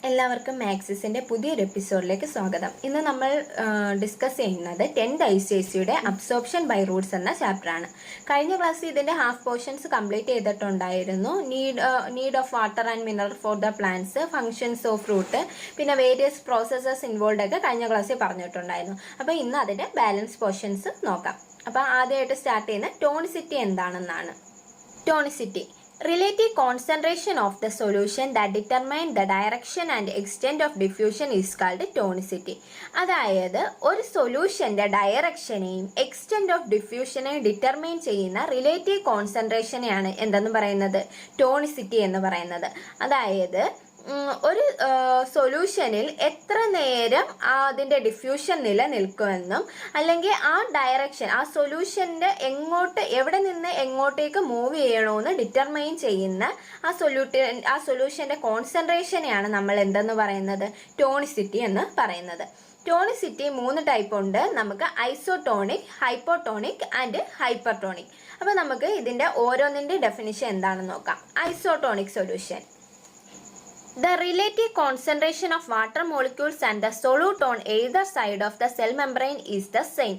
എല്ലാവർക്കും മാക്സിസിൻ്റെ പുതിയൊരു എപ്പിസോഡിലേക്ക് സ്വാഗതം. ഇന്ന് നമ്മൾ ഡിസ്കസ് ചെയ്യുന്നത് 10th ICSEയുടെ അബ്സോർപ്ഷൻ ബൈ റൂട്ട്സ് എന്ന ചാപ്റ്ററാണ്. കഴിഞ്ഞ ക്ലാസ്സിൽ ഇതിൻ്റെ ഹാഫ് പോർഷൻസ് കംപ്ലീറ്റ് ചെയ്തിട്ടുണ്ടായിരുന്നു. Need of water and mineral for the plants, functions of root, പിന്നെ വേരിയസ് പ്രോസസ്സസ് ഇൻവോൾവ് ഒക്കെ കഴിഞ്ഞ ക്ലാസ്സിൽ പറഞ്ഞിട്ടുണ്ടായിരുന്നു. അപ്പോൾ ഇന്ന് അതിൻ്റെ ബാലൻസ് പോർഷൻസ് നോക്കാം. അപ്പോൾ ആദ്യമായിട്ട് സ്റ്റാർട്ട് ചെയ്യുന്ന ടോണിസിറ്റി എന്താണെന്നാണ്. Tonicity relative concentration of the solution that determine the direction and extent of diffusion is called tonicity. അതായത് ഒരു സൊല്യൂഷന്റെ ഡയറക്ഷനെയും എക്സ്റ്റെന്റ് ഓഫ് ഡിഫ്യൂഷനെയും ഡിറ്റർമൈൻ ചെയ്യുന്ന റിലേറ്റീവ് കോൺസെൻട്രേഷനെയാണ് എന്തെന്ന് പറയുന്നത്, ടോണിസിറ്റി എന്ന് പറയുന്നത്. അതായത് ഒരു സൊല്യൂഷനിൽ എത്ര നേരം അതിൻ്റെ ഡിഫ്യൂഷൻ നിലനിൽക്കുമെന്നും അല്ലെങ്കിൽ ആ ഡയറക്ഷൻ, ആ സൊല്യൂഷൻ്റെ എവിടെ നിന്ന് എങ്ങോട്ടേക്ക് മൂവ് ചെയ്യണമെന്ന് ഡിറ്റർമൈൻ ചെയ്യുന്ന ആ സൊല്യൂഷൻ്റെ കോൺസെൻട്രേഷനെയാണ് നമ്മൾ എന്തെന്ന് പറയുന്നത്, ടോണിസിറ്റി എന്ന് പറയുന്നത്. ടോണിസിറ്റി 3 ടൈപ്പ് ഉണ്ട്. നമുക്ക് ഐസോടോണിക്, ഹൈപ്പോടോണിക് ആൻഡ് ഹൈപ്പർടോണിക്. അപ്പോൾ നമുക്ക് ഇതിൻ്റെ ഓരോന്നിൻ്റെ ഡെഫിനിഷൻ എന്താണെന്ന് നോക്കാം. Isotonic solution: the relative concentration of water molecules and the solute on either side of the cell membrane is the same.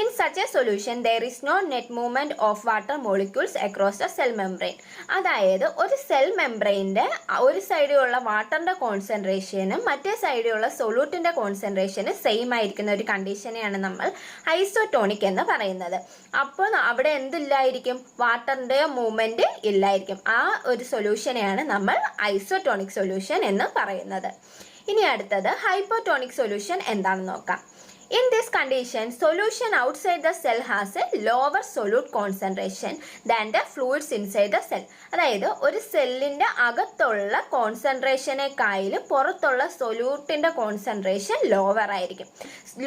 In such a solution, there is no net movement of water molecules across the cell membrane. അതായത് ഒരു cell മെംബ്രെയിൻ്റെ ഒരു സൈഡിലുള്ള വാട്ടറിൻ്റെ കോൺസെൻട്രേഷനും മറ്റേ സൈഡിലുള്ള സൊല്യൂട്ടിൻ്റെ കോൺസെൻട്രേഷനും same ആയിരിക്കുന്ന ഒരു കണ്ടീഷനെയാണ് നമ്മൾ ഐസോടോണിക് എന്ന് പറയുന്നത്. അപ്പോൾ അവിടെ എന്തില്ലായിരിക്കും, വാട്ടറിൻ്റെ മൂവ്മെൻറ്റ് ഇല്ലായിരിക്കും. ആ ഒരു സൊല്യൂഷനെയാണ് നമ്മൾ ഐസോടോണിക് സൊല്യൂഷൻ എന്ന് പറയുന്നത്. ഇനി അടുത്തത് ഹൈപ്പോടോണിക് സൊല്യൂഷൻ എന്താണെന്ന് നോക്കാം. In this condition, solution outside the cell has a lower solute concentration than the fluids inside the cell. അതായത് ഒരു സെല്ലിൻ്റെ അകത്തുള്ള കോൺസെൻട്രേഷനേക്കാളും പുറത്തുള്ള സൊല്യൂട്ടിൻ്റെ കോൺസെൻട്രേഷൻ ലോവർ ആയിരിക്കും.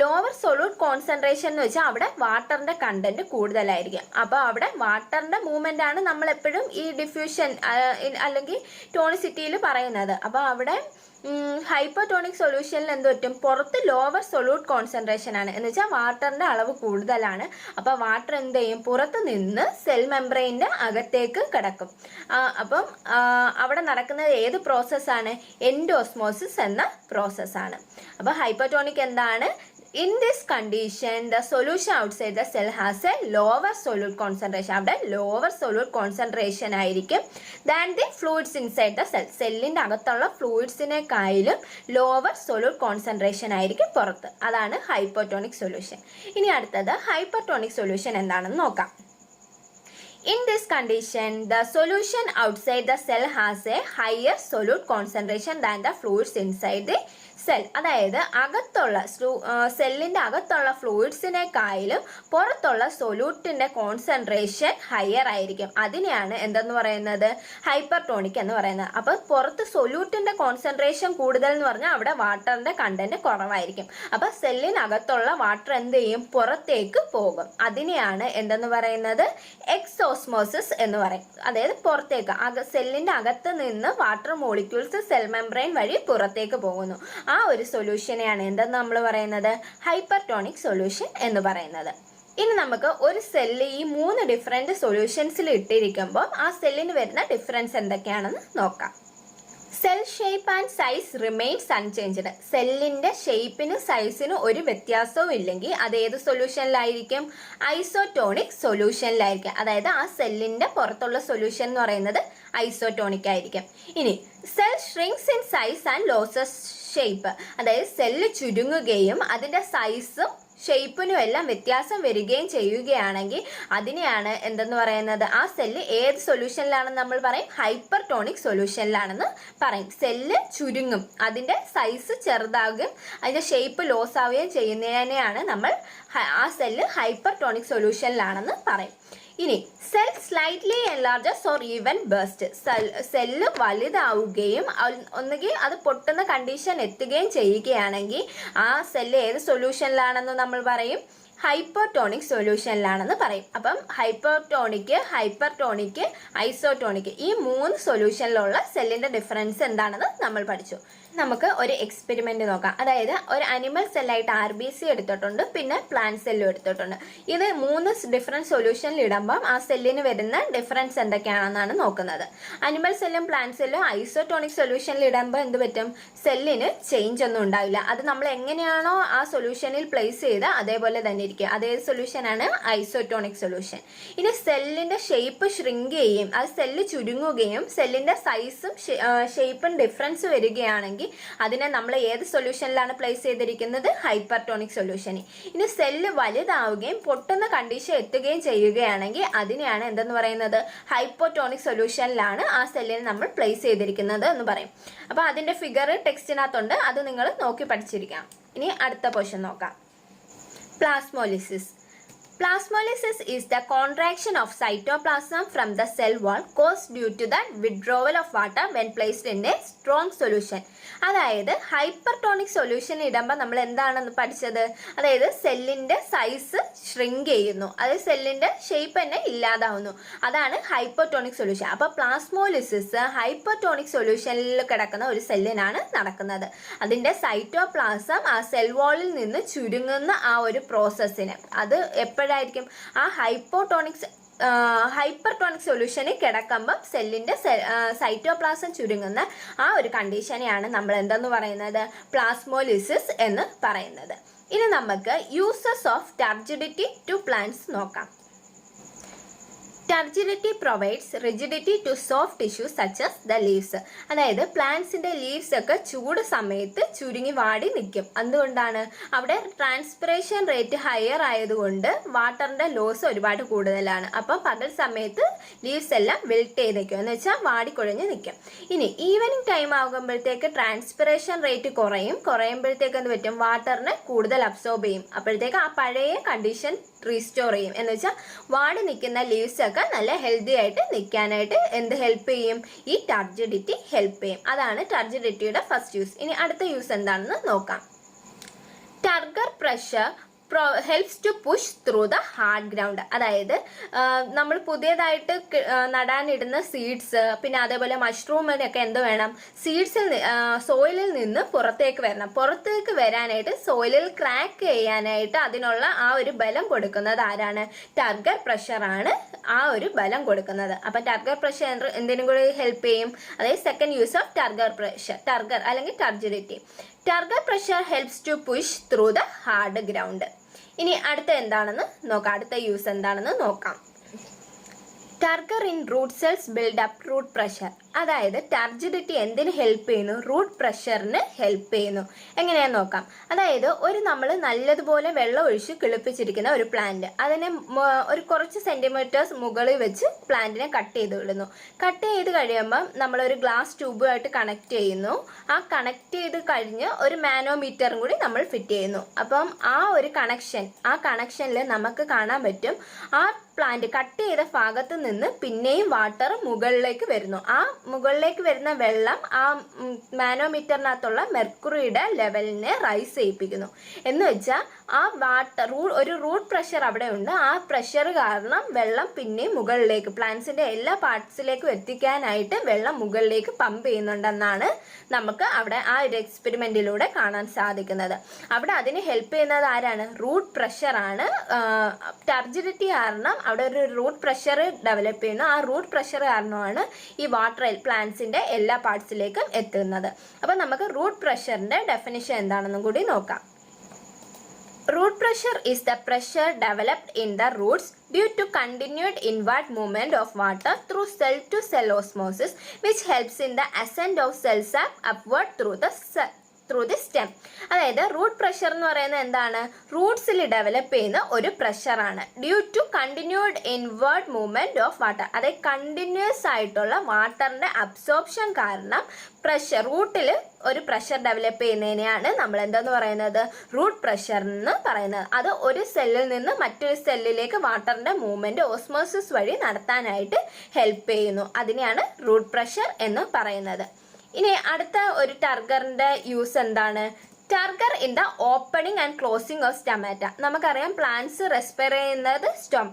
ലോവർ സൊല്യൂട്ട് കോൺസെൻട്രേഷൻ എന്ന് വെച്ചാൽ അവിടെ വാട്ടറിൻ്റെ കണ്ടന്റ് കൂടുതലായിരിക്കും. അപ്പോൾ അവിടെ വാട്ടറിൻ്റെ മൂവ്മെൻ്റ് ആണ് നമ്മൾ എപ്പോഴും ഈ ഡിഫ്യൂഷൻ അല്ലെങ്കിൽ ടോണിസിറ്റിയിൽ പറയുന്നത്. അപ്പോൾ അവിടെ ഹൈപ്പോടോണിക് സൊല്യൂഷനിൽ എന്ത് പറ്റും, പുറത്ത് ലോവർ സൊല്യൂട്ട് കോൺസെൻട്രേഷൻ ആണ്, എന്ന് വെച്ചാൽ വാട്ടറിൻ്റെ അളവ് കൂടുതലാണ്. അപ്പോൾ വാട്ടർ എന്ത് ചെയ്യും, പുറത്ത് നിന്ന് സെൽ മെംബ്രെയിൻ്റെ അകത്തേക്ക് കിടക്കും. അപ്പം അവിടെ നടക്കുന്നത് ഏത് പ്രോസസ്സാണ്, ഓസ്മോസിസ് എന്ന പ്രോസസ്സാണ്. അപ്പോൾ ഹൈപ്പോടോണിക് എന്താണ്? In this condition, the solution outside the cell has a lower solute concentration. അവിടെ lower solute concentration ആയിരിക്കും than the fluids inside the cell. സെല്ലിൻ്റെ അകത്തുള്ള ഫ്ലൂയിഡ്സിനെക്കാളും ലോവർ സൊല്യൂട്ട് കോൺസെൻട്രേഷൻ ആയിരിക്കും പുറത്ത്. അതാണ് ഹൈപ്പോടോണിക് സൊല്യൂഷൻ. ഇനി അടുത്തത് ഹൈപ്പർടോണിക് സൊല്യൂഷൻ എന്താണെന്ന് നോക്കാം. In this condition, the solution outside the cell has a higher solute concentration than the fluids inside the cell. അതായത് സെല്ലിൻ്റെ അകത്തുള്ള ഫ്ലൂയിഡ്സിനെക്കാളും പുറത്തുള്ള സൊല്യൂട്ടിൻ്റെ കോൺസെൻട്രേഷൻ ഹയർ ആയിരിക്കും. അതിനെയാണ് എന്തെന്ന് പറയുന്നത്, ഹൈപ്പർടോണിക് എന്ന് പറയുന്നത്. അപ്പോൾ പുറത്ത് സൊല്യൂട്ടിൻ്റെ കോൺസെൻട്രേഷൻ കൂടുതൽ എന്ന് പറഞ്ഞാൽ അവിടെ വാട്ടറിൻ്റെ കണ്ടന്റ് കുറവായിരിക്കും. അപ്പോൾ സെല്ലിനകത്തുള്ള വാട്ടർ എന്ത് ചെയ്യും, പുറത്തേക്ക് പോകും. അതിനെയാണ് എന്തെന്ന് പറയുന്നത്, ഓസ്മോസിസ് എന്ന് പറയും. അതായത് പുറത്തേക്ക് സെല്ലിൻ്റെ അകത്ത് നിന്ന് വാട്ടർ മോളിക്യൂൾസ് സെൽ മെംബ്രെയിൻ വഴി പുറത്തേക്ക് പോകുന്നു. ആ ഒരു സൊല്യൂഷനെയാണ് എന്തെന്ന് നമ്മൾ പറയുന്നത്, ഹൈപ്പർടോണിക് സൊല്യൂഷൻ എന്ന് പറയുന്നത്. ഇനി നമുക്ക് ഒരു സെല്ല് ഈ 3 ഡിഫറെൻറ്റ് സൊല്യൂഷൻസിൽ ഇട്ടിരിക്കുമ്പോൾ ആ സെല്ലിന് വരുന്ന ഡിഫറൻസ് എന്തൊക്കെയാണെന്ന് നോക്കാം. Cell shape and size remains unchanged. സെല്ലിൻ്റെ ഷേപ്പിനും സൈസിനും ഒരു വ്യത്യാസവും ഇല്ലെങ്കിൽ അത് ഏത് സൊല്യൂഷനിലായിരിക്കും, ഐസോടോണിക് സൊല്യൂഷനിലായിരിക്കും. അതായത് ആ സെല്ലിൻ്റെ പുറത്തുള്ള സൊല്യൂഷൻ എന്ന് പറയുന്നത് ഐസോടോണിക് ആയിരിക്കും. ഇനി cell shrinks in size and loses shape. അതായത് സെല്ല് ചുരുങ്ങുകയും അതിൻ്റെ സൈസും ഷേപ്പിനും എല്ലാം വ്യത്യാസം വരികയും ചെയ്യുകയാണെങ്കിൽ അതിനെയാണ് എന്തെന്ന് പറയുന്നത്, ആ സെല്ല് ഏത് സൊല്യൂഷനിലാണെന്ന് നമ്മൾ പറയും, ഹൈപ്പർടോണിക് സൊല്യൂഷനിലാണെന്ന് പറയും. സെല്ല് ചുരുങ്ങും, അതിൻ്റെ സൈസ് ചെറുതാകുകയും അതിൻ്റെ ഷേപ്പ് ലോസ് ആവുകയും ചെയ്യുന്നതിനെയാണ് നമ്മൾ ആ സെല്ല് ഹൈപ്പർടോണിക് സൊല്യൂഷനിലാണെന്ന് പറയും. ഇനി cell slightly enlarges or even burst. Cell വലുതാവുകയും ഒന്നുകിൽ അത് പൊട്ടുന്ന കണ്ടീഷൻ എത്തുകയും ചെയ്യുകയാണെങ്കിൽ ആ സെല്ല് ഏത് സൊല്യൂഷനിലാണെന്ന് നമ്മൾ പറയും, ഹൈപ്പോടോണിക് സൊല്യൂഷനിലാണെന്ന് പറയും. അപ്പം ഹൈപ്പോടോണിക്, ഹൈപ്പർടോണിക്, ഐസോടോണിക് ഈ 3 സൊല്യൂഷനിലുള്ള സെല്ലിൻ്റെ ഡിഫറൻസ് എന്താണെന്ന് നമ്മൾ പഠിച്ചു. നമുക്ക് ഒരു എക്സ്പെരിമെന്റ് നോക്കാം. അതായത് ഒരു അനിമൽ സെല്ലായിട്ട് RBC എടുത്തിട്ടുണ്ട്, പിന്നെ പ്ലാന്റ് സെല്ലും എടുത്തിട്ടുണ്ട്. ഇത് 3 ഡിഫറെന്റ് സൊല്യൂഷനിൽ ഇടുമ്പം ആ സെല്ലിന് വരുന്ന ഡിഫറൻസ് എന്തൊക്കെയാണെന്നാണ് നോക്കുന്നത്. അനിമൽ സെല്ലും പ്ലാന്റ് സെല്ലും ഐസോട്ടോണിക് സൊല്യൂഷനിൽ ഇടുമ്പോൾ എന്ത് പറ്റും? സെല്ലിന് ചേഞ്ച് ഒന്നും ഉണ്ടാവില്ല. അത് നമ്മൾ എങ്ങനെയാണോ ആ സൊല്യൂഷനിൽ പ്ലേസ് ചെയ്ത് അതേപോലെ തന്നെ ഇരിക്കും. അതേ സൊല്യൂഷനാണ് ഐസോട്ടോണിക് സൊല്യൂഷൻ. ഇനി സെല്ലിന്റെ ഷേപ്പ് ഷ്രിങ്ക് ചെയ്യും, അത് സെല്ല് ചുരുങ്ങുകയും സെല്ലിന്റെ സൈസും ഷേപ്പും ഡിഫറൻസ് വരികയാണെങ്കിൽ അതിനെ നമ്മൾ ഏത് സൊല്യൂഷനിലാണ് പ്ലേസ് ചെയ്തിരിക്കുന്നത്? ഹൈപ്പർട്ടോണിക് സൊല്യൂഷനിൽ. ഇനി സെല്ല് വലുതാവുകയും പൊട്ടുന്ന കണ്ടീഷൻ എത്തുകയും ചെയ്യുകയാണെങ്കിൽ അതിനെയാണ് എന്തെന്ന് പറയുന്നത്? ഹൈപ്പോട്ടോണിക് സൊല്യൂഷനിലാണ് ആ സെല്ലിനെ നമ്മൾ പ്ലേസ് ചെയ്തിരിക്കുന്നത് എന്ന് പറയും. അപ്പൊ അതിന്റെ ഫിഗർ ടെക്സ്റ്റിനകത്തുണ്ട്, അത് നിങ്ങൾ നോക്കി പഠിച്ചിരിക്കാം. ഇനി അടുത്ത പോർഷൻ നോക്കാം. Plasmolysis. Plasmolysis is the contraction of cytoplasm from the cell wall caused due to the withdrawal of water when placed in a strong solution. അതായത് ഹൈപ്പർട്ടോണിക് സൊല്യൂഷൻ ഇടുമ്പോൾ നമ്മൾ എന്താണെന്ന് പഠിച്ചത്? അതായത് സെല്ലിന്റെ സൈസ് ഷ്രിങ്ക് ചെയ്യുന്നു, അതായത് സെല്ലിന്റെ ഷേപ്പ് തന്നെ ഇല്ലാതാവുന്നു. അതാണ് ഹൈപ്പർട്ടോണിക് സൊല്യൂഷൻ. അപ്പൊ പ്ലാസ്മോലിസിസ് ഹൈപ്പർട്ടോണിക് സൊല്യൂഷനിൽ കിടക്കുന്ന ഒരു സെല്ലിനാണ് നടക്കുന്നത്. അതിന്റെ സൈറ്റോപ്ലാസം ആ സെൽ വാളിൽ നിന്ന് ചുരുങ്ങുന്ന ആ ഒരു പ്രോസസ്സിന് അത് എപ്പോഴായിരിക്കും? ആ ഹൈപ്പർട്ടോണിക് സൊല്യൂഷനിൽ കിടക്കുമ്പം സെല്ലിന്റെ സൈറ്റോപ്ലാസം ചുരുങ്ങുന്ന ആ ഒരു കണ്ടീഷനെയാണ് നമ്മൾ എന്തെന്ന് പറയുന്നത്? പ്ലാസ്മോലിസിസ് എന്ന് പറയുന്നത്. ഇനി നമുക്ക് uses of turgidity to plants നോക്കാം. Turgidity provides rigidity to soft tissues such as the leaves. അതായത് പ്ലാന്റ്സിന്റെ ലീവ്സ് ഒക്കെ ചൂട് സമയത്ത് ചുരുങ്ങി വാടി നിൽക്കും. എന്തുകൊണ്ടാണ്? അവിടെ ട്രാൻസ്പിറേഷൻ റേറ്റ് ഹയർ ആയതുകൊണ്ട് വാട്ടറിന്റെ ലോസ് ഒരുപാട് കൂടുതലാണ്. അപ്പം പകൽ സമയത്ത് ലീവ്സ് എല്ലാം വിൽട്ട് ചെയ്ത് നിൽക്കും, എന്ന് വെച്ചാൽ വാടിക്കൊഴിഞ്ഞ് നിൽക്കും. ഇനി ഈവനിങ് ടൈം ആകുമ്പോഴത്തേക്ക് ട്രാൻസ്പിറേഷൻ റേറ്റ് കുറയുമ്പോഴത്തേക്ക് എന്ത് പറ്റും? വാട്ടറിന് കൂടുതൽ അബ്സോർബ് ചെയ്യും. അപ്പോഴത്തേക്ക് ആ പഴയ കണ്ടീഷൻ റീസ്റ്റോർ ചെയ്യും, എന്ന് വെച്ചാൽ വാടി നിൽക്കുന്ന ലീവ്സ് ഒക്കെ നല്ല ഹെൽത്തി ആയിട്ട് നിൽക്കാനായിട്ട് എന്ത് ഹെൽപ്പ് ചെയ്യും? ഈ ടർജിഡിറ്റി ഹെൽപ്പ് ചെയ്യും. അതാണ് ടർജിഡിറ്റിയുടെ ഫസ്റ്റ് യൂസ്. ഇനി അടുത്ത യൂസ് എന്താണെന്ന് നോക്കാം. Turgor pressure helps to push through the hard ground. അതായത് നമ്മൾ പുതിയതായിട്ട് നടാനിടുന്ന സീഡ്സ്, പിന്നെ അതേപോലെ മഷ്റൂമിനൊക്കെ എന്ത് വേണം? സോയിലിൽ നിന്ന് പുറത്തേക്ക് വരണം. പുറത്തേക്ക് വരാനായിട്ട് സോയിലിൽ ക്രാക്ക് ചെയ്യാനായിട്ട് അതിനുള്ള ആ ഒരു ബലം കൊടുക്കുന്നത് ആരാണ്? ടർഗർ പ്രഷറാണ് ആ ഒരു ബലം കൊടുക്കുന്നത്. അപ്പൊ ടർഗർ പ്രഷർ എന്തിനും കൂടി ഹെൽപ്പ് ചെയ്യും? അതായത് second use of turgor pressure, turgor അല്ലെങ്കിൽ turgidity. Turgor pressure helps to push through the hard ground. ഇനി അടുത്ത എന്താണെന്ന് നോക്കാം, അടുത്ത യൂസ് എന്താണെന്ന് നോക്കാം. Turgor in root cells build up root pressure. അതായത് ടർജിഡിറ്റി എന്തിന് ഹെൽപ്പ് ചെയ്യുന്നു? റൂട്ട് പ്രഷറിന് ഹെൽപ്പ് ചെയ്യുന്നു. എങ്ങനെയാന്ന് നോക്കാം. അതായത് നമ്മൾ നല്ലതുപോലെ വെള്ളം ഒഴിച്ച് കിളിപ്പിച്ചിരിക്കുന്ന ഒരു പ്ലാന്റ്, അതിനെ ഒരു കുറച്ച് സെന്റിമീറ്റേഴ്സ് മുകളിൽ വെച്ച് പ്ലാന്റിനെ കട്ട് ചെയ്ത് വിടുന്നു. കട്ട് ചെയ്ത് കഴിയുമ്പം നമ്മളൊരു ഗ്ലാസ് ട്യൂബുമായിട്ട് കണക്ട് ചെയ്യുന്നു. ആ കണക്ട് ചെയ്ത് കഴിഞ്ഞ് ഒരു മാനോമീറ്ററും കൂടി നമ്മൾ ഫിറ്റ് ചെയ്യുന്നു. അപ്പം ആ കണക്ഷനിൽ നമുക്ക് കാണാൻ പറ്റും ആ പ്ലാന്റ് കട്ട് ചെയ്ത ഭാഗത്ത് നിന്ന് പിന്നെയും വാട്ടർ മുകളിലേക്ക് വരുന്നു. ആ മുകളിലേക്ക് വരുന്ന വെള്ളം ആ മാനോമീറ്ററിനകത്തുള്ള മെർക്കുറിയുടെ ലെവലിനെ റൈസ് ചെയ്യിപ്പിക്കുന്നു. എന്ന് വെച്ചാൽ ആ ഒരു റൂട്ട് പ്രഷർ അവിടെ ഉണ്ട്. ആ പ്രഷർ കാരണം വെള്ളം പിന്നെയും മുകളിലേക്ക് പ്ലാന്റ്സിന്റെ എല്ലാ പാർട്സിലേക്കും എത്തിക്കാനായിട്ട് വെള്ളം മുകളിലേക്ക് പമ്പ് ചെയ്യുന്നുണ്ടെന്നാണ് നമുക്ക് അവിടെ ആ ഒരു എക്സ്പെരിമെന്റിലൂടെ കാണാൻ സാധിക്കുന്നത്. അവിടെ അതിന് ഹെൽപ്പ് ചെയ്യുന്നത് ആരാണ്? റൂട്ട് പ്രഷർ ആണ്. ടർജിഡിറ്റി കാരണം അവിടെ ഒരു റൂട്ട് പ്രഷർ ഡെവലപ്പ് ചെയ്യുന്നു. ആ റൂട്ട് പ്രഷർ കാരണമാണ് ഈ വാട്ടർ പ്ലാന്റ്സിന്റെ എല്ലാ പാർട്സിലേക്കും എത്തുന്നത്. അപ്പൊ നമുക്ക് റൂട്ട് പ്രഷറിന്റെ ഡെഫിനിഷൻ എന്താണെന്നും കൂടി നോക്കാം. Root pressure is the pressure developed in the roots due to continued inward movement of water through cell-to-cell osmosis, which helps in the ascent of cell sap upward through the stem. അതായത് root pressure എന്ന് പറയുന്നത് എന്താണ്? റൂട്ട്സിൽ develop ചെയ്യുന്ന ഒരു പ്രഷറാണ്. Due to continued inward movement of water. അതായത് continuous ആയിട്ടുള്ള വാട്ടറിന്റെ അബ്സോർപ്ഷൻ കാരണം റൂട്ടിൽ ഒരു പ്രഷർ ഡെവലപ്പ് ചെയ്യുന്നതിനെയാണ് നമ്മൾ എന്താന്ന് പറയുന്നത്? റൂട്ട് പ്രഷർ എന്ന് പറയുന്നത്. അത് ഒരു സെല്ലിൽ നിന്ന് മറ്റൊരു സെല്ലിലേക്ക് വാട്ടറിന്റെ മൂവ്മെന്റ് ഓസ്മോസിസ് വഴി നടത്താനായിട്ട് ഹെൽപ്പ് ചെയ്യുന്നു. അതിനെയാണ് റൂട്ട് പ്രഷർ എന്ന് പറയുന്നത്. ഇനി അടുത്ത ഒരു ടർഗറിന്റെ യൂസ് എന്താണ്? Turgor in the opening and closing of stomata. നമുക്കറിയാം പ്ലാന്റ്സ് റെസ്പയർ ചെയ്യുന്നത്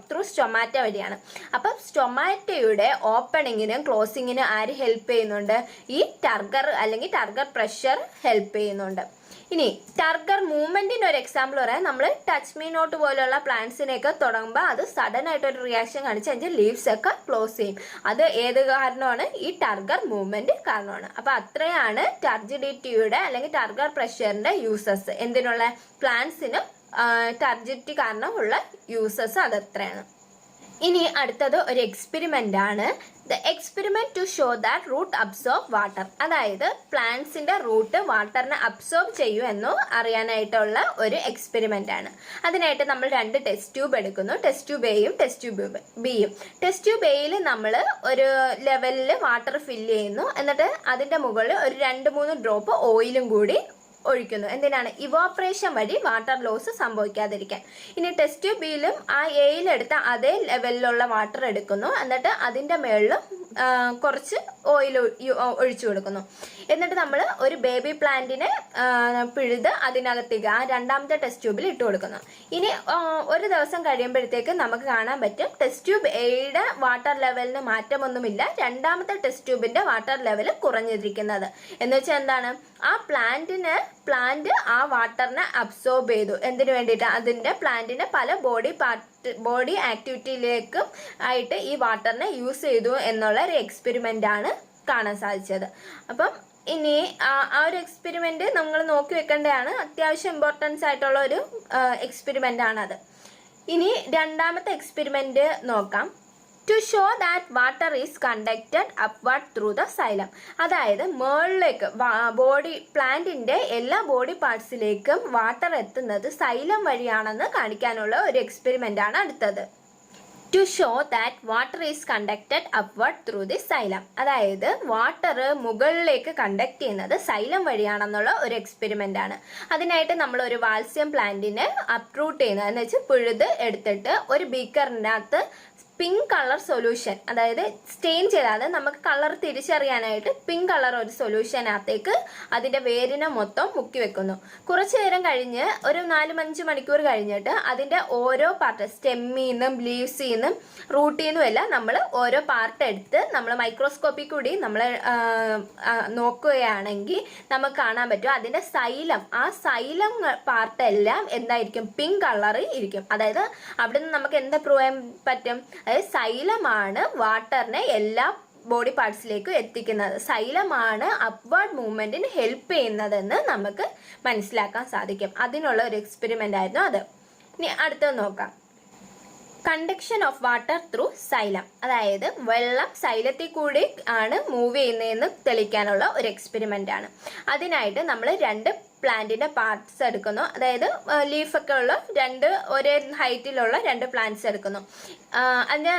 ത്രൂ സ്റ്റൊമാറ്റ വഴിയാണ്. അപ്പം സ്റ്റൊമാറ്റയുടെ ഓപ്പണിങ്ങിനും ക്ലോസിങ്ങിനും ആര് ഹെൽപ്പ് ചെയ്യുന്നുണ്ട്? ഈ ടർഗർ അല്ലെങ്കിൽ ടർഗർ പ്രഷർ ഹെൽപ്പ് ചെയ്യുന്നുണ്ട്. ഇനി ടർഗർ മൂവ്മെന്റിന് ഒരു എക്സാമ്പിൾ പറയാം. നമ്മൾ ടച്ച് മീ നോട്ട് പോലുള്ള പ്ലാന്റ്സിനെയൊക്കെ തുടങ്ങുമ്പോൾ അത് സഡൻ ആയിട്ട് ഒരു റിയാക്ഷൻ കാണിച്ച് അതിന്റെ ലീവ്സ് ഒക്കെ ക്ലോസ് ചെയ്യും. അത് ഏത് കാരണമാണ്? ഈ ടർഗർ മൂവ്മെന്റ് കാരണമാണ്. അപ്പൊ അത്രയാണ് ടർജിഡിറ്റിയുടെ അല്ലെങ്കിൽ ടർഗർ പ്രഷറിന്റെ യൂസസ്. എന്തിനുള്ള? പ്ലാന്റ്സിനും ടർജിഡിറ്റി കാരണം ഉള്ള യൂസസ് അതത്രയാണ്. ഇനി അടുത്തത് ഒരു എക്സ്പെരിമെന്റ് ആണ്. The experiment to show that root absorb water. അതായത് പ്ലാന്റ്സിന്റെ റൂട്ട് വാട്ടറിനെ അബ്സോർബ് ചെയ്യുമെന്നോ അറിയാനായിട്ടുള്ള ഒരു എക്സ്പെരിമെന്റ് ആണ്. അതിനായിട്ട് നമ്മൾ 2 ടെസ്റ്റ് ട്യൂബ് എടുക്കുന്നു. ടെസ്റ്റ് ട്യൂബ് എയും ടെസ്റ്റ് ട്യൂബ് ബിയും. ടെസ്റ്റ് ട്യൂബ് എയിൽ നമ്മൾ ഒരു ലെവലിൽ വാട്ടർ ഫില്ല് ചെയ്യുന്നു. എന്നിട്ട് അതിന്റെ മുകളിൽ ഒരു 2-3 ഡ്രോപ്പ് ഓയിലും കൂടി ഒഴിക്കുന്നു. എന്തിനാണ്? ഇവാപ്പറേഷൻ വഴി വാട്ടർ ലോസ് സംഭവിക്കാതിരിക്കാൻ. ഇനി ടെസ്റ്റ് ട്യൂബ് ബിയിലും ആ എയിലെടുത്ത അതേ ലെവലിലുള്ള വാട്ടർ എടുക്കുന്നു. എന്നിട്ട് അതിന്റെ മേളിലും കുറച്ച് ഓയിൽ ഒഴിച്ചു കൊടുക്കുന്നു. എന്നിട്ട് നമ്മൾ ഒരു ബേബി പ്ലാന്റിനെ പിഴുത് അതിനകത്തേക്ക് ആ 2ാമത്തെ ടെസ്റ്റ് ട്യൂബിൽ ഇട്ട് കൊടുക്കുന്നു. ഇനി ഒരു ദിവസം കഴിയുമ്പോഴത്തേക്ക് നമുക്ക് കാണാൻ പറ്റും ടെസ്റ്റ് ട്യൂബ് എയുടെ വാട്ടർ ലെവലിന് മാറ്റമൊന്നുമില്ല, 2ാമത്തെ ടെസ്റ്റ് ട്യൂബിന്റെ വാട്ടർ ലെവൽ കുറഞ്ഞിരിക്കുന്നത്. എന്ന് വെച്ചാൽ എന്താണ്? ആ പ്ലാന്റ് ആ വാട്ടറിനെ അബ്സോർബ് ചെയ്തു. എന്തിനു വേണ്ടിയിട്ട്? അതിന്റെ പ്ലാന്റിന്റെ പല ബോഡി ആക്ടിവിറ്റിയിലേക്കും ആയിട്ട് ഈ വാട്ടറിനെ യൂസ് ചെയ്തു എന്നുള്ള ഒരു എക്സ്പെരിമെന്റ് ആണ് കാണാൻ സാധിച്ചത്. അപ്പം ഇനി ആ ഒരു എക്സ്പെരിമെന്റ് നമ്മൾ നോക്കി വെക്കേണ്ടതാണ്. അത്യാവശ്യം ഇമ്പോർട്ടൻസ് ആയിട്ടുള്ള ഒരു എക്സ്പെരിമെന്റ് ആണത്. ഇനി 2ാമത്തെ എക്സ്പെരിമെന്റ് നോക്കാം. To show that water is conducted upward through the xylem. അതായത് മുകളിലേക്ക് പ്ലാന്റിന്റെ എല്ലാ ബോഡി പാർട്സിലേക്കും വാട്ടർ എത്തുന്നത് സൈലം വഴിയാണെന്ന് കാണിക്കാനുള്ള ഒരു എക്സ്പെരിമെന്റ് ആണ് അടുത്തത്. To show that water is conducted upward through the xylem. അതായത് വാട്ടർ മുകളിലേക്ക് കണ്ടക്ട് ചെയ്യുന്നത് സൈലം വഴിയാണെന്നുള്ള ഒരു എക്സ്പെരിമെന്റ് ആണ്. അതിനായിട്ട് നമ്മൾ ഒരു വാൽസ്യം പ്ലാന്റിനെ അപ്രൂട്ട് ചെയ്യുന്നത് എന്ന് വെച്ചാൽ പിഴുത് എടുത്തിട്ട് ഒരു ബീക്കറിനകത്ത് പിങ്ക് കളർ സൊല്യൂഷൻ, അതായത് സ്റ്റെയിൻ ചെയ്താൽ നമുക്ക് കളർ തിരിച്ചറിയാനായിട്ട് പിങ്ക് കളർ ഒരു സൊല്യൂഷനകത്തേക്ക് അതിന്റെ വേരിനെ മൊത്തം മുക്കി വെക്കുന്നു. കുറച്ചു നേരം കഴിഞ്ഞ് ഒരു 4-5 മണിക്കൂർ കഴിഞ്ഞിട്ട് അതിന്റെ ഓരോ പാർട്ട്, സ്റ്റെമ്മിൽ നിന്നും ലീവ്സിൽ നിന്നും റൂട്ടിൽ നിന്നും എല്ലാം നമ്മൾ ഓരോ പാർട്ട് എടുത്ത് നമ്മൾ മൈക്രോസ്കോപ്പിൽ കൂടി നമ്മൾ നോക്കുകയാണെങ്കിൽ നമുക്ക് കാണാൻ പറ്റും അതിന്റെ സൈലം, ആ സൈലം പാർട്ടെല്ലാം എന്തായിരിക്കും? പിങ്ക് കളറിൽ ഇരിക്കും. അതായത് അവിടെ നിന്ന് നമുക്ക് എന്താ പ്രൂവ് ചെയ്യാൻ പറ്റും? അതായത് സൈലമാണ് വാട്ടറിനെ എല്ലാ ബോഡി പാർട്സിലേക്കും എത്തിക്കുന്നത്. സൈലമാണ് അപ്വാർഡ് മൂവ്മെന്റിന് ഹെൽപ്പ് ചെയ്യുന്നതെന്ന് നമുക്ക് മനസ്സിലാക്കാൻ സാധിക്കും. അതിനുള്ള ഒരു എക്സ്പെരിമെന്റ് ആയിരുന്നു അത്. ഇനി അടുത്തത് നോക്കാം. Conduction of water through xylem. അതായത് വെള്ളം സൈലത്തിൽ കൂടി ആണ് മൂവ് ചെയ്യുന്നതെന്ന് തെളിയിക്കാനുള്ള ഒരു എക്സ്പെരിമെന്റ് ആണ്. അതിനായിട്ട് നമ്മൾ 2 പ്ലാന്റിന്റെ പാർട്സ് എടുക്കുന്നു. അതായത് ലീഫൊക്കെ ഉള്ള 2 ഒരേ ഹൈറ്റിലുള്ള 2 പ്ലാന്റ്സ് എടുക്കുന്നു. അതിന്റെ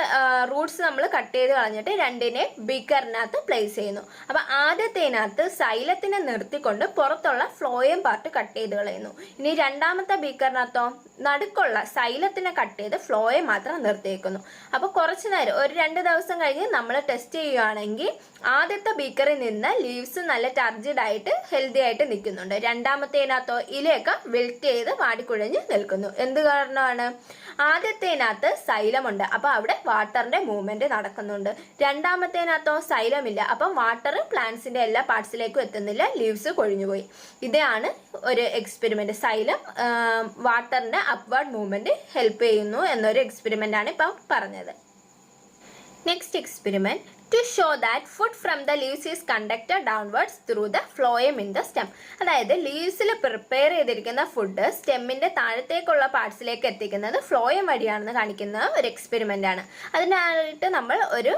റൂട്ട്സ് നമ്മൾ കട്ട് ചെയ്ത് കളഞ്ഞിട്ട് 2നെ ബീക്കറിനകത്ത് പ്ലേസ് ചെയ്യുന്നു. അപ്പൊ ആദ്യത്തേനകത്ത് സൈലത്തിനെ നിർത്തിക്കൊണ്ട് പുറത്തുള്ള ഫ്ലോയം പാർട്ട് കട്ട് ചെയ്ത് കളയുന്നു. ഇനി 2ാമത്തെ ബീക്കറിനകത്തോ നടുക്കുള്ള സൈലത്തിനെ കട്ട് ചെയ്ത് ഫ്ലോയെ മാത്രം നിർത്തിയേക്കുന്നു. അപ്പൊ കുറച്ചു നേരം ഒരു 2 ദിവസം കഴിഞ്ഞ് നമ്മൾ ടെസ്റ്റ് ചെയ്യുകയാണെങ്കിൽ ആദ്യത്തെ ബീക്കറിൽ നിന്ന് ലീവ്സ് നല്ല ടർജിഡ് ആയിട്ട് ഹെൽത്തി ആയിട്ട് നിൽക്കുന്നുണ്ട്. 2ാമത്തേനകത്തോ ഇലയൊക്കെ വിൽറ്റ് ചെയ്ത് വാടിക്കുഴഞ്ഞ് നിൽക്കുന്നു. എന്ത് കാരണമാണ്? ആദ്യത്തേനകത്ത് സൈലമുണ്ട്, അപ്പൊ അവിടെ വാട്ടറിന്റെ മൂവ്മെന്റ് നടക്കുന്നുണ്ട്. 2ാമത്തേനകത്തോ സൈലമില്ല, അപ്പം വാട്ടർ പ്ലാന്റ്സിന്റെ എല്ലാ പാർട്സിലേക്കും എത്തുന്നില്ല, ലീവ്സ് കൊഴിഞ്ഞുപോയി. ഇതാണ് ഒരു എക്സ്പെരിമെന്റ്. സൈലം വാട്ടറിന്റെ അപ്വാർഡ് മൂവ്മെന്റ് ഹെൽപ്പ് ചെയ്യുന്നു എന്നൊരു എക്സ്പെരിമെന്റ് ആണ് ഇപ്പം പറഞ്ഞത്. Next experiment to show that food from the leaves is conducted downwards through the phloem in the stem. അതായത് ലീവ്സിൽ പ്രിപ്പയർ ചെയ്തിരിക്കുന്ന ഫുഡ് സ്റ്റെമ്മിന്റെ താഴത്തേക്കുള്ള പാർട്സിലേക്ക് എത്തിക്കുന്നത് ഫ്ലോയം വഴിയാണെന്ന് കാണിക്കുന്ന ഒരു എക്സ്പെരിമെന്റ് ആണ്. അതിനായിട്ട് നമ്മൾ ഒരു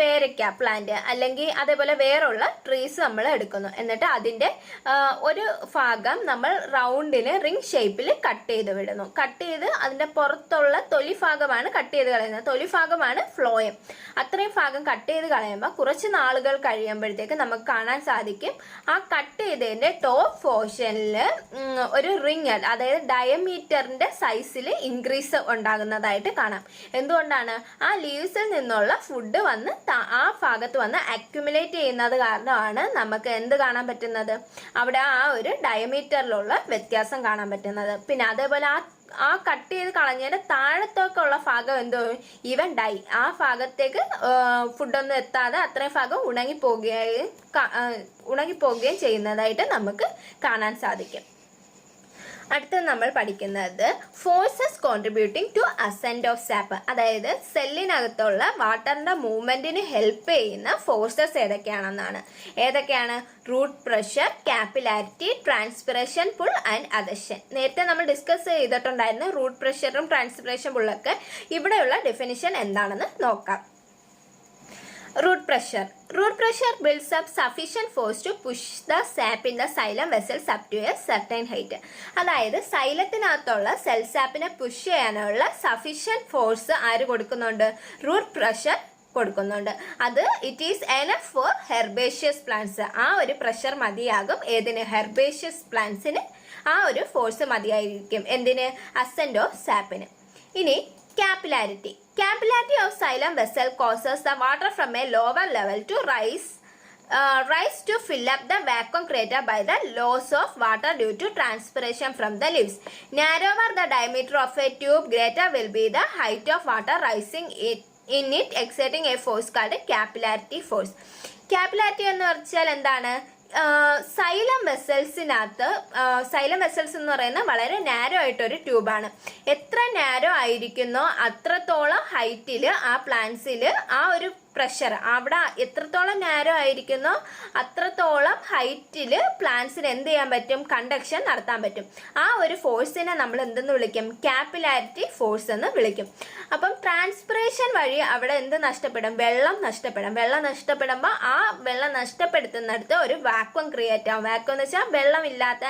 പേരയ്ക്ക പ്ലാന്റ് അല്ലെങ്കിൽ അതേപോലെ വേറുള്ള ട്രീസ് നമ്മൾ എടുക്കുന്നു. എന്നിട്ട് അതിന്റെ ഒരു ഭാഗം നമ്മൾ റൗണ്ടിന് റിംഗ് ഷേപ്പിൽ കട്ട് ചെയ്ത് വിടുന്നു. കട്ട് ചെയ്ത് അതിന്റെ പുറത്തുള്ള തൊലി ഭാഗമാണ് കട്ട് ചെയ്ത് കളയുന്നത്. തൊലി ഭാഗമാണ് ഫ്ലോയം. അത്രയും ഭാഗം കട്ട് ചെയ്ത് കളയുമ്പോൾ കുറച്ച് നാളുകൾ കഴിയുമ്പോഴത്തേക്ക് നമുക്ക് കാണാൻ സാധിക്കും ആ കട്ട് ചെയ്തതിൻ്റെ ടോപ്പ് പോർഷനിൽ ഒരു റിങ്, അതായത് ഡയമീറ്ററിൻ്റെ സൈസിൽ ഇൻക്രീസ് ഉണ്ടാകുന്നതായിട്ട് കാണാം. എന്തുകൊണ്ടാണ്? ആ ലീവ്സിൽ നിന്നുള്ള ഫുഡ് വന്ന് ആ ഭാഗത്ത് വന്ന് അക്യുമുലേറ്റ് ചെയ്യുന്നത് കാരണമാണ് നമുക്ക് എന്ത് കാണാൻ പറ്റുന്നത്, അവിടെ ആ ഒരു ഡയമീറ്ററിലുള്ള വ്യത്യാസം കാണാൻ പറ്റുന്നത്. പിന്നെ അതേപോലെ ആ കട്ട് ചെയ്ത് കളഞ്ഞതിന്റെ താഴത്തേക്കുള്ള ഭാഗം എന്തോ ഈവൻ ഡൈ, ആ ഭാഗത്തേക്ക് ഫുഡൊന്നും എത്താതെ അത്രയും ഭാഗം ഉണങ്ങിപ്പോവുകയും ചെയ്യുന്നതായിട്ട് നമുക്ക് കാണാൻ സാധിക്കും. അടുത്ത നമ്മൾ പഠിക്കുന്നത് forces contributing to ascend of sap, അതായത് സെല്ലിനകത്തുള്ള വാട്ടറിന്റെ മൂവ്മെന്റിന് ഹെൽപ്പ് ചെയ്യുന്ന ഫോഴ്സസ് ഏതൊക്കെയാണെന്നാണ്. ഏതൊക്കെയാണ്? Root pressure, capillarity, transpiration pull and adhesion. നേരത്തെ നമ്മൾ ഡിസ്കസ് ചെയ്തിട്ടുണ്ടായിരുന്നു റൂട്ട് പ്രഷറും ട്രാൻസ്പിറേഷൻ പുള്ളൊക്കെ. ഇവിടെയുള്ള ഡെഫിനിഷൻ എന്താണെന്ന് നോക്കാം. Root pressure. Root pressure builds up sufficient force to push the sap in the xylem vessels up to a certain height. അതായത് സൈലത്തിനകത്തുള്ള cell സാപ്പിനെ പുഷ് ചെയ്യാനുള്ള സഫീഷ്യന്റ് ഫോഴ്സ് ആര് കൊടുക്കുന്നുണ്ട്? റൂട്ട് പ്രഷർ കൊടുക്കുന്നുണ്ട്. അത് it is enough for herbaceous plants. ആ ഒരു പ്രഷർ മതിയാകും ഏതിന്? ഹെർബേഷ്യസ് പ്ലാന്റ്സിന് ആ ഒരു ഫോഴ്സ് മതിയായിരിക്കും. എന്തിന്? അസെൻഡ് ഓഫ് സാപ്പിന്. ഇനി capillarity. Capillarity of xylem vessel causes the water from a lower level to rise to fill up the vacuum created by the loss of water due to transpiration from the leaves. Narrower the diameter of a tube, greater will be the height of water rising in it, exerting a force called capillarity force. Capillarity എന്ന് വെച്ചാൽ എന്താണ്? Xylem വെസൽസിനകത്ത്, xylem vessels എന്ന് പറയുന്നത് വളരെ narrow ആയിട്ടൊരു ട്യൂബാണ്. എത്ര narrow ആയിരിക്കുന്നോ അത്രത്തോളം ഹൈറ്റിൽ ആ പ്ലാന്റ്സിൽ ആ ഒരു പ്രഷർ, അവിടെ എത്രത്തോളം നാരോ ആയിരിക്കുന്നോ അത്രത്തോളം ഹൈറ്റിൽ പ്ലാന്റ്സിന് എന്ത് ചെയ്യാൻ പറ്റും? കണ്ടക്ഷൻ നടത്താൻ പറ്റും. ആ ഒരു ഫോഴ്സിനെ നമ്മൾ എന്തെന്ന് വിളിക്കും? കാപ്പിലാരിറ്റി ഫോഴ്സ് എന്ന് വിളിക്കും. അപ്പം ട്രാൻസ്പിറേഷൻ വഴി അവിടെ എന്ത് നഷ്ടപ്പെടും? വെള്ളം നഷ്ടപ്പെടും. വെള്ളം നഷ്ടപ്പെടുമ്പോൾ ആ വെള്ളം നഷ്ടപ്പെടുത്തുന്നിടത്ത് ഒരു വാക്വം ക്രിയേറ്റ് ആവും. വാക്വം എന്ന് വെച്ചാൽ വെള്ളമില്ലാത്ത,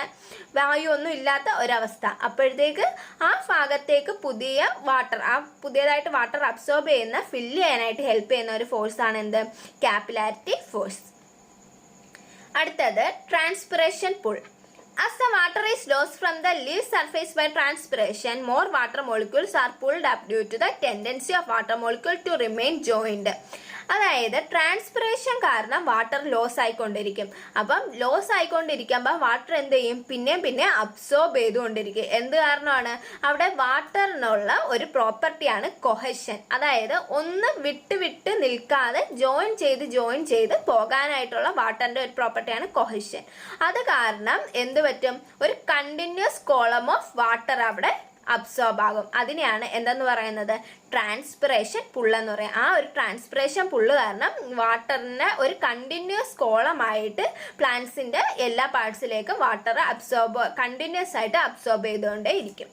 വായു ഒന്നും ഇല്ലാത്ത ഒരവസ്ഥ. അപ്പോഴത്തേക്ക് ആ ഭാഗത്തേക്ക് പുതിയ വാട്ടർ, ആ പുതിയതായിട്ട് വാട്ടർ അബ്സോർബ് ചെയ്യുന്ന, ഫില്ല് ചെയ്യാനായിട്ട് ഹെൽപ്പ് ചെയ്യുന്ന ഒരു ഫോഴ്സ് ആണ് എന്ത്? Capillarity force. അടുത്തത് transpiration pull. As the water is lost from the leaf surface by transpiration, more water molecules are pulled up due to the tendency of water molecule to remain joined. അതായത് transpiration കാരണം water loss ആയിക്കൊണ്ടിരിക്കും. അപ്പം loss ആയിക്കൊണ്ടിരിക്കുമ്പോൾ water എന്ത് ചെയ്യും? പിന്നെ absorb ചെയ്തുകൊണ്ടിരിക്കും. എന്ത് കാരണമാണ്? അവിടെ വാട്ടറിനുള്ള ഒരു പ്രോപ്പർട്ടിയാണ് കൊഹഷൻ. അതായത് ഒന്ന് വിട്ട് നിൽക്കാതെ ജോയിൻ ചെയ്ത് പോകാനായിട്ടുള്ള വാട്ടറിന്റെ ഒരു പ്രോപ്പർട്ടിയാണ് കൊഹഷൻ. അത് കാരണം എന്ത് പറ്റും? ഒരു കണ്ടിന്യൂസ് കോളം ഓഫ് വാട്ടർ അവിടെ അബ്സോർബ് ആകും. അതിനെയാണ് എന്തെന്ന് പറയുന്നത്? ട്രാൻസ്പിറേഷൻ പുള്ള് എന്ന് പറയും. ആ ഒരു ട്രാൻസ്പിറേഷൻ പുള്ള് കാരണം വാട്ടറിനെ ഒരു കണ്ടിന്യൂസ് കോളമായിട്ട് പ്ലാന്റ്സിന്റെ എല്ലാ പാർട്സിലേക്കും വാട്ടർ കണ്ടിന്യൂസ് ആയിട്ട് അബ്സോർബ് ചെയ്തുകൊണ്ടേ ഇരിക്കും.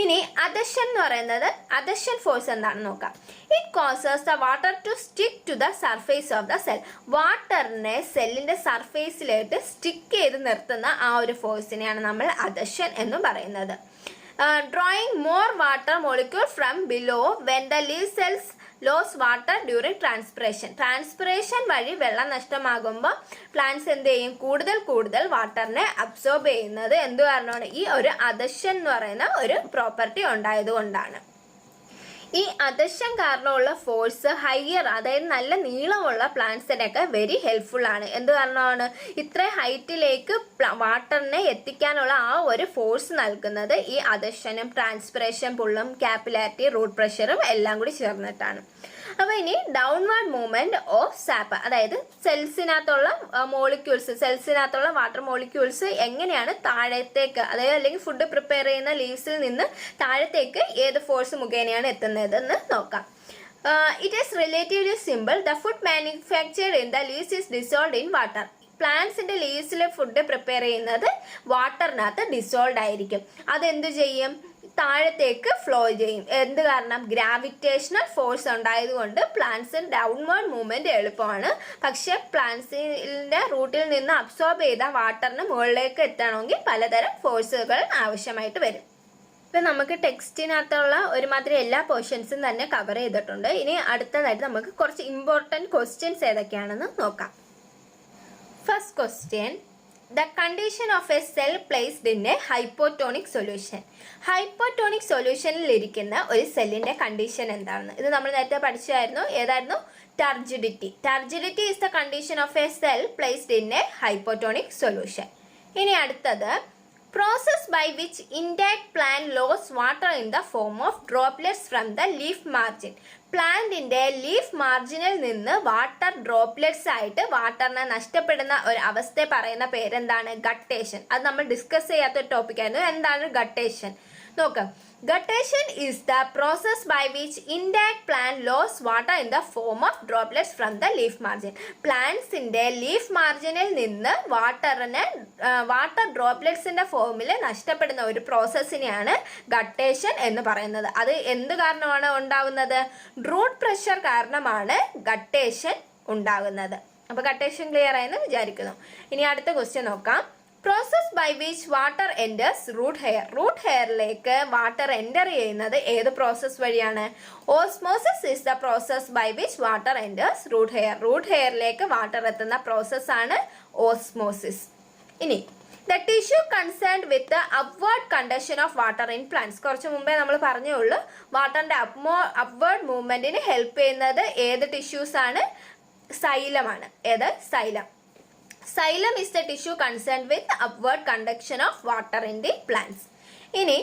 ഇനി അദഷൻ എന്ന് പറയുന്നത്, അദഷൻ ഫോഴ്സ് എന്താണെന്ന് നോക്കാം. It causes the water to stick to the surface of the cell. വാട്ടറിനെ സെല്ലിന്റെ സർഫേസിലായിട്ട് സ്റ്റിക്ക് ചെയ്ത് നിർത്തുന്ന ആ ഒരു ഫോഴ്സിനെയാണ് നമ്മൾ അദഷൻ എന്ന് പറയുന്നത്. Drawing more water molecule from below when the leaf cells lose water during transpiration. Transpiration വഴി വെള്ളം നഷ്ടമാകുമ്പോൾ പ്ലാന്റ്സ് എന്ത് ചെയ്യും? കൂടുതൽ വാട്ടറിനെ അബ്സോർബ് ചെയ്യുന്നത് എന്ത് കാരണമാണ്? ഈ ഒരു അദഷൻ എന്ന് പറയുന്ന ഒരു പ്രോപ്പർട്ടി ഉണ്ടായതുകൊണ്ടാണ്. ഈ അദഷൻ കാരണമുള്ള ഫോഴ്സ് ഹയർ, അതായത് നല്ല നീളമുള്ള പ്ലാന്റ്സിനൊക്കെ വെരി ഹെൽപ്ഫുൾ ആണ്. എന്ത് കാരണമാണ്? ഇത്ര ഹൈറ്റിലേക്ക് വാട്ടറിനെ എത്തിക്കാനുള്ള ആ ഒരു ഫോഴ്സ് നൽകുന്നത് ഈ അദഷനും ട്രാൻസ്പിറേഷൻ പുള്ളും കാപ്പിലാരിറ്റി റൂട്ട് പ്രഷറും എല്ലാം കൂടി ചേർന്നിട്ടാണ്. അപ്പോൾ ഇനി ഡൗൺവേർഡ് മൂവ്മെന്റ് ഓഫ് സാപ്പ്, അതായത് സെൽസിനകത്തുള്ള വാട്ടർ മോളിക്യൂൾസ് എങ്ങനെയാണ് താഴത്തേക്ക്, അതായത് അല്ലെങ്കിൽ ഫുഡ് പ്രിപ്പയർ ചെയ്യുന്ന ലീവ്സിൽ നിന്ന് താഴത്തേക്ക് ഏത് ഫോഴ്സ് മുഖേനയാണ് എത്തുന്നതെന്ന് നോക്കാം. It is relatively simple. The food manufactured in the leaves is dissolved in water. പ്ലാന്റ്സിന്റെ ലീവ്സിലെ ഫുഡ് പ്രിപ്പയർ ചെയ്യുന്നത് വാട്ടറിനകത്ത് ഡിസോൾവ് ആയിരിക്കും. അതെന്ത് ചെയ്യും? താഴത്തേക്ക് ഫ്ലോ ചെയ്യും. എന്ത് കാരണം? ഗ്രാവിറ്റേഷണൽ ഫോഴ്സ് ഉണ്ടായതുകൊണ്ട് പ്ലാന്റ്സിന് ഡൗൺവേർഡ് മൂവ്മെന്റ് എളുപ്പമാണ്. പക്ഷെ പ്ലാന്റ്സിന്റെ റൂട്ടിൽ നിന്ന് അബ്സോർബ് ചെയ്ത വാട്ടറിന് മുകളിലേക്ക് എത്തണമെങ്കിൽ പലതരം ഫോഴ്സുകൾ ആവശ്യമായിട്ട് വരും. ഇപ്പം നമുക്ക് ടെക്സ്റ്റിനകത്തുള്ള ഒരുമാതിരി എല്ലാ പോർഷൻസും തന്നെ കവർ ചെയ്തിട്ടുണ്ട്. ഇനി അടുത്തതായിട്ട് നമുക്ക് കുറച്ച് ഇമ്പോർട്ടൻറ്റ് ക്വസ്റ്റ്യൻസ് ഏതൊക്കെയാണെന്ന് നോക്കാം. First question, the condition of a cell placed in a hypotonic solution. Hypotonic സൊല്യൂഷനിൽ ഇരിക്കുന്ന ഒരു സെല്ലിന്റെ കണ്ടീഷൻ എന്താണ്? ഇത് നമ്മൾ നേരത്തെ പഠിച്ചായിരുന്നു. ഏതായിരുന്നു? Turgidity. Turgidity is the condition of a cell placed in a hypotonic solution. ഇനി അടുത്തത്, process by which intact plant lost water in the form of droplets from the leaf margin. പ്ലാന്റിന്റെ ലീഫ് മാർജിനിൽ നിന്ന് വാട്ടർ ഡ്രോപ്ലെറ്റ്സ് ആയിട്ട് വാട്ടറിനെ നഷ്ടപ്പെടുന്ന ഒരു അവസ്ഥയെ പറയുന്ന പേരെന്താണ്? ഗട്ടേഷൻ. അത് നമ്മൾ ഡിസ്കസ് ചെയ്യാത്ത ഒരു ടോപ്പിക് ആയിരുന്നു. എന്താണ് ഗട്ടേഷൻ? നോക്കാം. Guttation is the process by which intact plant lose water in the form of droplets from the leaf margin. പ്ലാന്റ്സിന്റെ ലീഫ് മാർജിനിൽ നിന്ന് വാട്ടർ ഡ്രോപ്ലെറ്റ്സിന്റെ ഫോമിൽ നഷ്ടപ്പെടുന്ന ഒരു പ്രോസസ്സിനെയാണ് ഗട്ടേഷൻ എന്ന് പറയുന്നത്. അത് എന്ത് കാരണമാണ് ഉണ്ടാവുന്നത്? റൂട്ട് പ്രഷർ കാരണമാണ് ഗട്ടേഷൻ ഉണ്ടാകുന്നത്. അപ്പൊ ഗട്ടേഷൻ ക്ലിയർ ആയെന്ന് വിചാരിക്കുന്നു. ഇനി അടുത്ത ക്വസ്റ്റ്യൻ നോക്കാം. Process by which water enters root hair. Root ഹെയറിലേക്ക് വാട്ടർ എൻറ്റർ ചെയ്യുന്നത് ഏത് പ്രോസസ് വഴിയാണ്? Osmosis is the process by which water enters root hair. Root ഹെയറിലേക്ക് വാട്ടർ എത്തുന്ന പ്രോസസ്സാണ് ഓസ്മോസിസ്. ഇനി the tissue concerned with the upward conduction of water in plants. കുറച്ച് മുമ്പേ നമ്മൾ പറഞ്ഞേ ഉള്ളൂ, വാട്ടറിന്റെ അപ്വേർഡ് മൂവ്മെന്റിന് ഹെൽപ്പ് ചെയ്യുന്നത് ഏത് ടിഷ്യൂസ് ആണ്? സൈലമാണ്. ഏത്? Xylem. Xylem is the tissue concerned with the upward conduction of water in the plants. ഇനി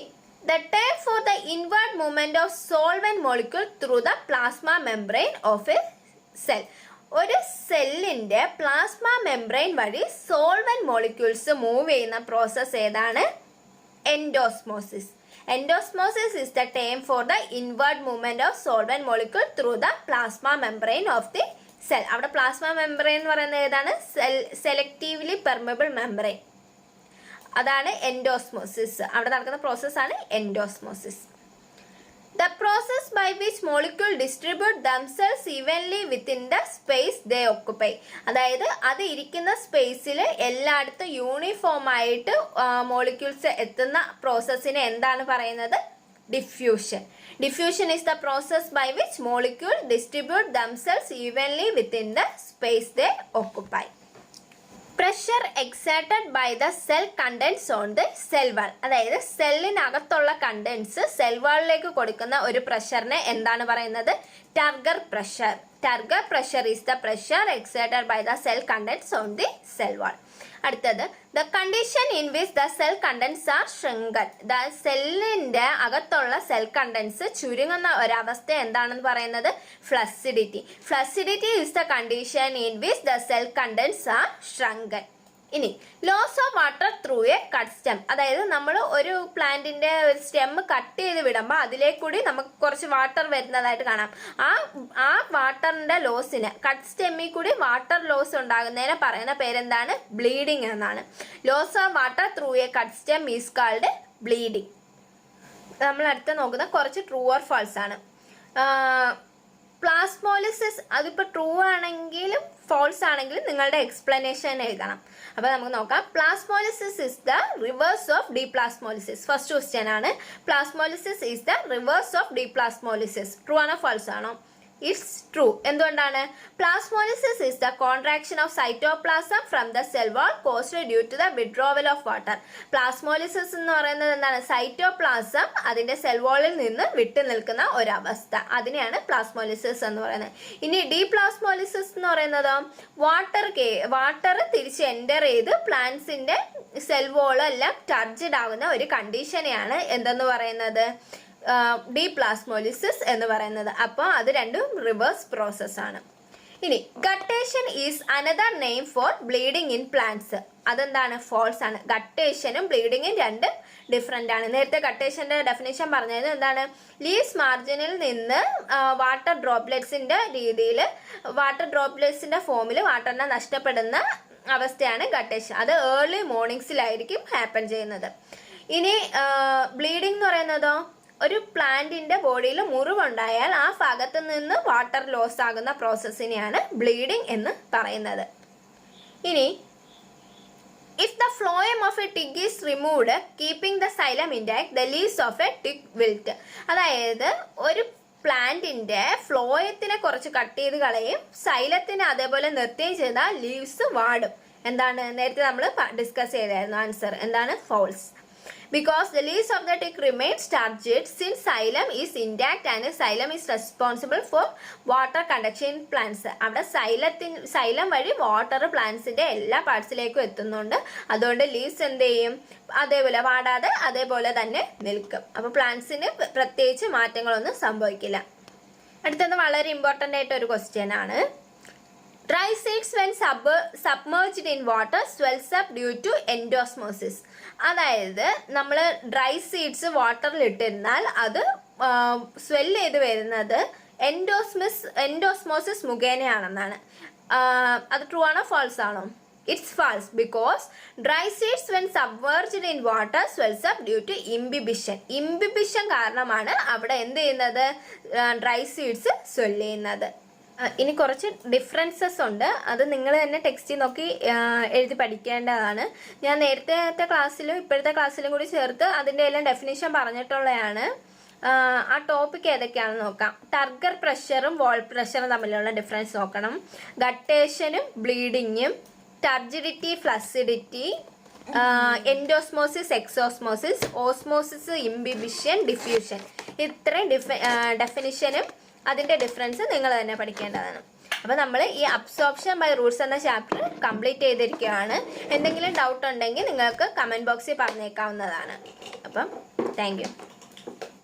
the term for the inward movement of solvent molecule through the plasma membrane of a cell. ഒരു സെല്ലിന്റെ plasma membrane വഴി solvent molecules move ചെയ്യുന്ന process ഏതാണ്? എൻഡോസ്മോസിസ്. Endosmosis is the term for the inward movement of solvent molecule through the plasma membrane of the cell. അവിടെ plasma membrane എന്ന് പറയുന്നത് ഏതാണ്? Selectively permeable membrane. അതാണ് എൻഡോസ്മോസിസ്. അവിടെ നടക്കുന്ന പ്രോസസ്സാണ് എൻഡോസ്മോസിസ്. The process by which molecule distribute themselves evenly within the space they occupy. അതായത് അത് ഇരിക്കുന്ന സ്പേസിൽ എല്ലായിടത്തും യൂണിഫോം ആയിട്ട് മോളിക്യൂൾസ് എത്തുന്ന പ്രോസസ്സിനെ എന്താണ് പറയുന്നത്? diffusion. Diffusion is the process by which molecules distribute themselves evenly within the space they occupy. Pressure exerted by the cell contents on the cell wall. അതായത് സെല്ലിനകത്തുള്ള കണ്ടൻസ് സെൽ വാളിലേക്ക് കൊടുക്കുന്ന ഒരു പ്രഷറിനെ എന്താണ് പറയുന്നത്? Turgor pressure. Turgor pressure is the pressure exerted by the cell contents on the cell wall. അടുത്തത്, the condition in which the cell contents are shrunken. The സെല്ലിന്റെ അകത്തുള്ള cell contents ചുരുങ്ങുന്ന ഒരവസ്ഥ എന്താണെന്ന് പറയുന്നത്? ഫ്ലസിഡിറ്റി. ഫ്ലസിഡിറ്റി is the condition in which the cell contents are shrunken. ഇനി loss of water through a cut stem. അതായത് നമ്മൾ ഒരു പ്ലാന്റിന്റെ ഒരു സ്റ്റെം കട്ട് ചെയ്ത് വിടുമ്പോൾ അതിലേക്കൂടി നമുക്ക് കുറച്ച് വാട്ടർ വരുന്നതായിട്ട് കാണാം. ആ വാട്ടറിന്റെ ലോസിന്, കട്ട് സ്റ്റെമ്മിൽ കൂടി വാട്ടർ ലോസ് ഉണ്ടാകുന്നതിനെ പറയുന്ന പേരെന്താണ്? ബ്ലീഡിങ് എന്നാണ്. Loss of water through a cut stem is called bleeding. നമ്മൾ അടുത്ത് നോക്കുന്ന കുറച്ച് ട്രൂ ഓർ ഫാൾസ് ആണ്. പ്ലാസ്മോളിസിസ് അതിപ്പോൾ ട്രൂ ആണെങ്കിലും ഫോൾസ് ആണെങ്കിലും നിങ്ങളുടെ എക്സ്പ്ലനേഷൻ എഴുതണം. അപ്പോൾ നമുക്ക് നോക്കാം. Plasmolysis is the reverse of deplasmolysis. First question ആണ്. Plasmolysis is the reverse of deplasmolysis. True ആണോ ഫോൾസ് ആണോ? It's true. എന്തുകൊണ്ടാണ്? Plasmolysis is the contraction of cytoplasm from the cell wall caused due to the withdrawal of water. Plasmolysis എന്ന് പറയുന്നത് എന്താണ്? Cytoplasm അതിന്റെ cell വാളിൽ നിന്ന് വിട്ടു നിൽക്കുന്ന ഒരവസ്ഥ, അതിനെയാണ് പ്ലാസ്മോളിസിസ് എന്ന് പറയുന്നത്. ഇനി ഡിപ്ലാസ്മോളിസിസ് എന്ന് പറയുന്നത് വാട്ടർ തിരിച്ച് എൻ്റർ ചെയ്ത് പ്ലാന്റ്സിന്റെ സെൽ വാളെല്ലാം ടർജിഡ് ആകുന്ന ഒരു കണ്ടീഷനെയാണ് എന്തെന്ന് പറയുന്നത്? ഡിപ്ലാസ്മോളിസിസ് എന്ന് പറയുന്നത്. അപ്പോൾ അത് രണ്ടും റിവേഴ്സ് പ്രോസസ് ആണ്. ഇനി guttation is another name for bleeding in plants. അതെന്താണ്? ഫോൾസ് ആണ്. ഗട്ടേഷനും ബ്ലീഡിങ്ങും രണ്ട് ഡിഫറെൻ്റ് ആണ്. നേരത്തെ ഗട്ടേഷന്റെ ഡെഫിനേഷൻ പറഞ്ഞത് എന്താണ്? ലീവ്സ് മാർജിനിൽ നിന്ന് വാട്ടർ ഡ്രോപ്ലെറ്റ്സിന്റെ രീതിയിൽ വാട്ടർ ഡ്രോപ്ലെറ്റ്സിന്റെ ഫോമിൽ വാട്ടറിനെ നഷ്ടപ്പെടുന്ന അവസ്ഥയാണ് ഗട്ടേഷൻ. അത് ഏർലി മോർണിംഗ്സിലായിരിക്കും ഹാപ്പൻ ചെയ്യുന്നത്. ഇനി ബ്ലീഡിംഗ് എന്ന് പറയുന്നതോ, ഒരു പ്ലാന്റിന്റെ ബോഡിയിൽ മുറിവുണ്ടായാൽ ആ ഭാഗത്ത് നിന്ന് വാട്ടർ ലോസ് ആകുന്ന പ്രോസസ്സിനെയാണ് ബ്ലീഡിംഗ് എന്ന് പറയുന്നത്. ഇനി If the phloem of a twig is removed, keeping the xylem intact, the leaves of a twig wilt. അതായത് ഒരു പ്ലാന്റിന്റെ ഫ്ലോയത്തിനെ കുറച്ച് കട്ട് ചെയ്ത് കളയും, സൈലത്തിനെ അതേപോലെ നിർത്തുകയും ചെയ്താൽ ലീവ്സ് വാടും. എന്താണ് നേരത്തെ നമ്മൾ ഡിസ്കസ് ചെയ്തായിരുന്നു ആൻസർ എന്താണ് false. Because the leaves of the twig remain turgid since xylem is intact and xylem is responsible for water conduction in plants. അവിടെ xylem വഴി വാട്ടർ പ്ലാന്റ്സിന്റെ എല്ലാ പാർട്സിലേക്കും എത്തുന്നുണ്ട്. അതുകൊണ്ട് ലീവ്സ് എന്ത് ചെയ്യും, അതേപോലെ വാടാതെ അതേപോലെ തന്നെ നിൽക്കും. അപ്പോൾ പ്ലാന്റ്സിന് പ്രത്യേകിച്ച് മാറ്റങ്ങളൊന്നും സംഭവിക്കില്ല. അടുത്തത് വളരെ ഇമ്പോർട്ടൻ്റ് ആയിട്ട് ഒരു ക്വസ്റ്റ്യൻ ആണ്. Dry seeds when submerged in water swells up due to endosmosis. അതായത് നമ്മൾ ഡ്രൈ സീഡ്സ് വാട്ടറിൽ ഇട്ടിരുന്നാൽ അത് സ്വെല്ല് ചെയ്ത് വരുന്നത് എൻഡോസ്മോസിസ് മുഖേനയാണെന്നാണ്. അത് ട്രൂ ആണോ ഫാൾസ് ആണോ? It's false because dry seeds when submerged in water swells up due to imbibition. Imbibition കാരണമാണ് അവിടെ എന്ത് ചെയ്യുന്നത്, ഡ്രൈ സീഡ്സ് സ്വെല്ല് ചെയ്യുന്നത്. ഇനി കുറച്ച് ഡിഫറൻസസ് ഉണ്ട്, അത് നിങ്ങൾ തന്നെ ടെക്സ്റ്റിൽ നോക്കി എഴുതി പഠിക്കേണ്ടതാണ്. ഞാൻ നേരത്തെ ക്ലാസ്സിലും ഇപ്പോഴത്തെ ക്ലാസ്സിലും കൂടി ചേർത്ത് അതിൻ്റെ എല്ലാം ഡെഫിനിഷൻ പറഞ്ഞിട്ടുള്ളതാണ്. ആ ടോപ്പിക് ഏതൊക്കെയാണെന്ന് നോക്കാം. ടർഗർ പ്രഷറും വോൾ പ്രഷറും തമ്മിലുള്ള ഡിഫറൻസ് നോക്കണം. ഗട്ടേഷനും ബ്ലീഡിങ്ങും, ടർജിഡിറ്റി ഫ്ലസിഡിറ്റി, എൻഡോസ്മോസിസ് എക്സോസ്മോസിസ്, ഓസ്മോസിസ് ഇംബിബിഷൻ, ഡിഫ്യൂഷൻ. ഇത്രയും ഡെഫിനിഷനും അതിൻ്റെ ഡിഫറൻസ് നിങ്ങൾ തന്നെ പഠിക്കേണ്ടതാണ്. അപ്പോൾ നമ്മൾ ഈ അബ്സോർപ്ഷൻ ബൈ റൂട്ട്സ് എന്ന ചാപ്റ്റർ കംപ്ലീറ്റ് ചെയ്തിരിക്കുകയാണ്. എന്തെങ്കിലും ഡൗട്ട് ഉണ്ടെങ്കിൽ നിങ്ങൾക്ക് കമൻറ്റ് ബോക്സിൽ പറഞ്ഞേക്കാവുന്നതാണ്. അപ്പം താങ്ക് യു.